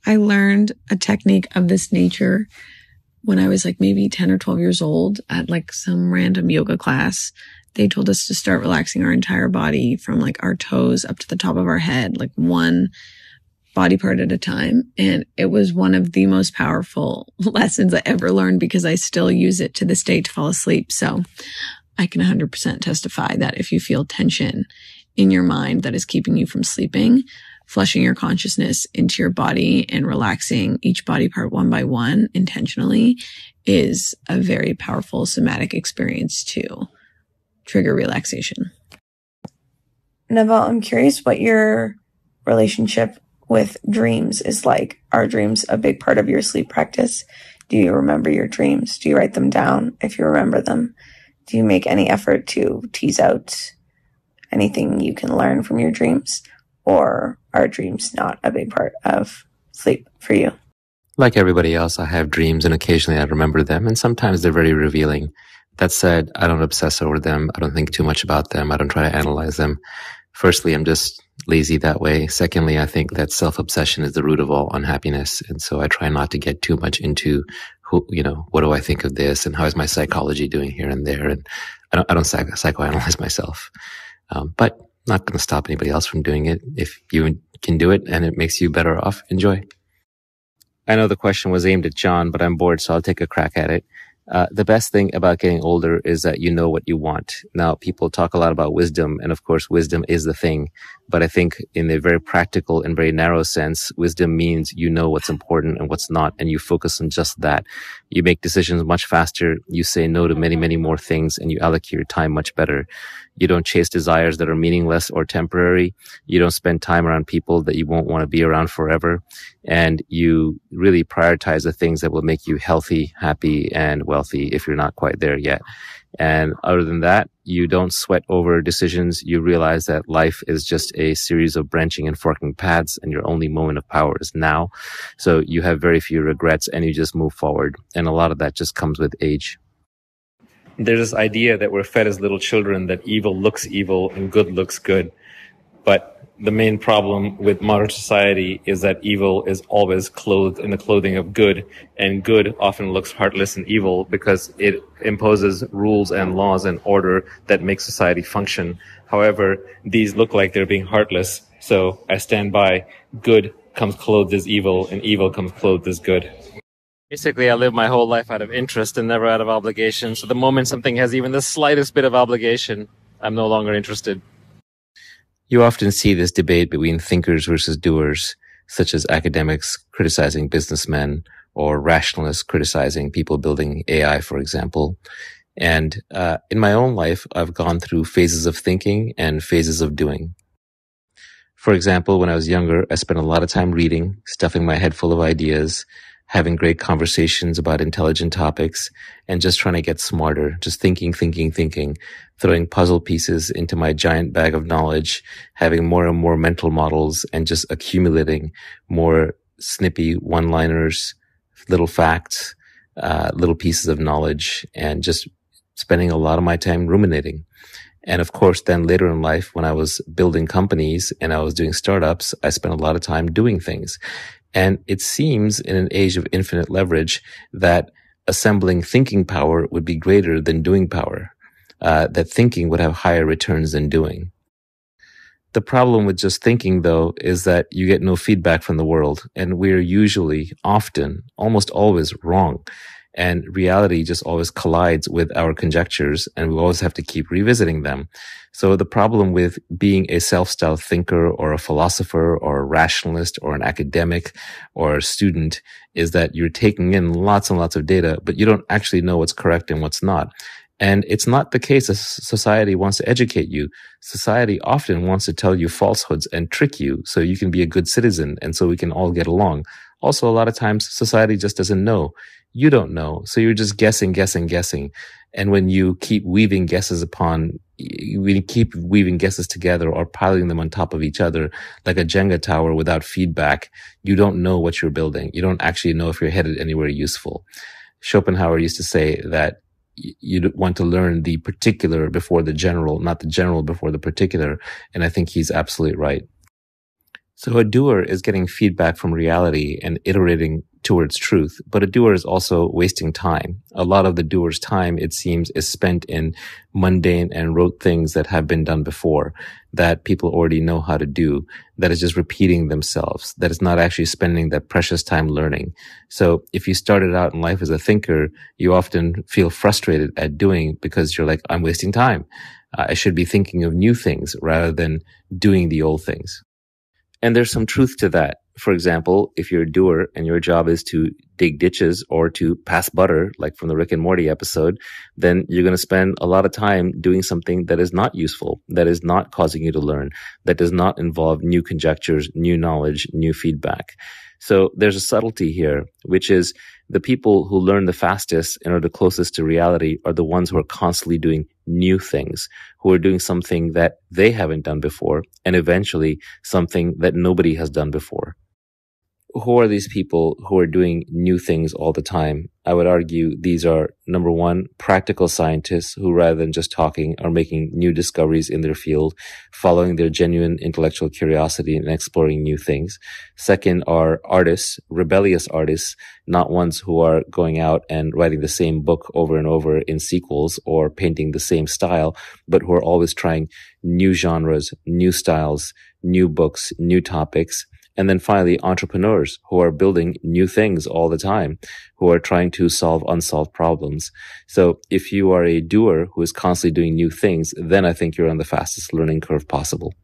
I learned a technique of this nature when I was like maybe 10 or 12 years old at like some random yoga class. They told us to start relaxing our entire body from like our toes up to the top of our head, like one body part at a time. And it was one of the most powerful lessons I ever learned because I still use it to this day to fall asleep. So I can 100% testify that if you feel tension in your mind that is keeping you from sleeping, flushing your consciousness into your body and relaxing each body part one by one intentionally is a very powerful somatic experience to trigger relaxation. Naval, I'm curious what your relationship with dreams is like. Are dreams a big part of your sleep practice? Do you remember your dreams? Do you write them down if you remember them? Do you make any effort to tease out anything you can learn from your dreams? Or are dreams not a big part of sleep for you? Like everybody else, I have dreams and occasionally I remember them, and sometimes they're very revealing. That said, I don't obsess over them. I don't think too much about them. I don't try to analyze them. Firstly, I'm just lazy that way. Secondly, I think that self-obsession is the root of all unhappiness. And so I try not to get too much into what do I think of this and how is my psychology doing here and there. And I don't psychoanalyze myself. But not going to stop anybody else from doing it. If you can do it and it makes you better off, enjoy. I know the question was aimed at John, but I'm bored, so I'll take a crack at it. The best thing about getting older is that you know what you want. Now, people talk a lot about wisdom, and of course, wisdom is the thing. But I think in a very practical and very narrow sense, wisdom means you know what's important and what's not, and you focus on just that. You make decisions much faster. You say no to many, many more things, and you allocate your time much better. You don't chase desires that are meaningless or temporary. You don't spend time around people that you won't want to be around forever. And you really prioritize the things that will make you healthy, happy, and wealthy if you're not quite there yet. And other than that, you don't sweat over decisions. You realize that life is just a series of branching and forking paths, and your only moment of power is now. So you have very few regrets, and you just move forward. And a lot of that just comes with age. There's this idea that we're fed as little children that evil looks evil and good looks good. But the main problem with modern society is that evil is always clothed in the clothing of good, and good often looks heartless and evil because it imposes rules and laws and order that make society function. However, these look like they're being heartless, so I stand by. Good comes clothed as evil, and evil comes clothed as good. Basically, I live my whole life out of interest and never out of obligation. So the moment something has even the slightest bit of obligation, I'm no longer interested. You often see this debate between thinkers versus doers, such as academics criticizing businessmen or rationalists criticizing people building AI, for example. And in my own life, I've gone through phases of thinking and phases of doing. For example, when I was younger, I spent a lot of time reading, stuffing my head full of ideas, having great conversations about intelligent topics, and just trying to get smarter, just thinking, throwing puzzle pieces into my giant bag of knowledge, having more and more mental models, and just accumulating more snippy one-liners, little facts, little pieces of knowledge, and just spending a lot of my time ruminating. And of course, then later in life, when I was building companies and I was doing startups, I spent a lot of time doing things. And it seems in an age of infinite leverage that assembling thinking power would be greater than doing power, that thinking would have higher returns than doing. The problem with just thinking, though, is that you get no feedback from the world, and we're usually, often, almost always wrong. And reality just always collides with our conjectures, and we always have to keep revisiting them. So the problem with being a self-styled thinker or a philosopher or a rationalist or an academic or a student is that you're taking in lots and lots of data, but you don't actually know what's correct and what's not. And it's not the case that society wants to educate you. Society often wants to tell you falsehoods and trick you so you can be a good citizen and so we can all get along. Also, a lot of times society just doesn't know. You don't know. So you're just guessing. And when you keep weaving guesses together or piling them on top of each other like a Jenga tower without feedback, you don't know what you're building. You don't actually know if you're headed anywhere useful. Schopenhauer used to say that you want to learn the particular before the general, not the general before the particular. And I think he's absolutely right. So a doer is getting feedback from reality and iterating towards truth, but a doer is also wasting time. A lot of the doer's time, it seems, is spent in mundane and rote things that have been done before, that people already know how to do, that is just repeating themselves, that is not actually spending that precious time learning. So if you started out in life as a thinker, you often feel frustrated at doing because you're like, I'm wasting time. I should be thinking of new things rather than doing the old things. And there's some truth to that. For example, if you're a doer and your job is to dig ditches or to pass butter, like from the Rick and Morty episode, then you're going to spend a lot of time doing something that is not useful, that is not causing you to learn, that does not involve new conjectures, new knowledge, new feedback. So there's a subtlety here, which is the people who learn the fastest and are the closest to reality are the ones who are constantly doing new things, who are doing something that they haven't done before, and eventually something that nobody has done before. Who are these people who are doing new things all the time? I would argue these are, number one, practical scientists who, rather than just talking, are making new discoveries in their field, following their genuine intellectual curiosity and exploring new things. Second are artists, rebellious artists, not ones who are going out and writing the same book over and over in sequels or painting the same style, but who are always trying new genres, new styles, new books, new topics. And then finally, entrepreneurs who are building new things all the time, who are trying to solve unsolved problems. So if you are a doer who is constantly doing new things, then I think you're on the fastest learning curve possible.